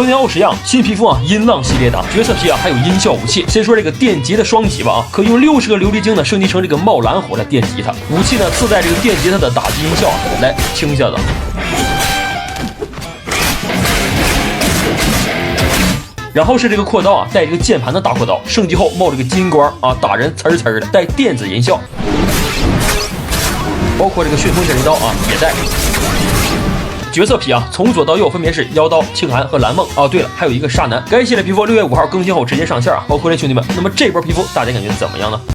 10年后是样，新皮肤啊，音浪系列的角色皮啊，还有音效武器。先说这个电吉的双击吧啊，可以用60个琉璃晶呢升级成这个冒蓝火来电吉他。武器呢自带这个电吉他的打击音效啊，来听一下子。然后是这个阔刀啊，带这个键盘的大阔刀，升级后冒这个金光啊，打人呲呲的，带电子音效。包括这个旋风剑人刀啊，也带。角色皮啊，从左到右分别是妖刀、庆寒和蓝梦。哦，对了，还有一个沙男。该系列皮肤6月5号更新后直接上线啊，包括这兄弟们。那么这波皮肤大家感觉怎么样呢？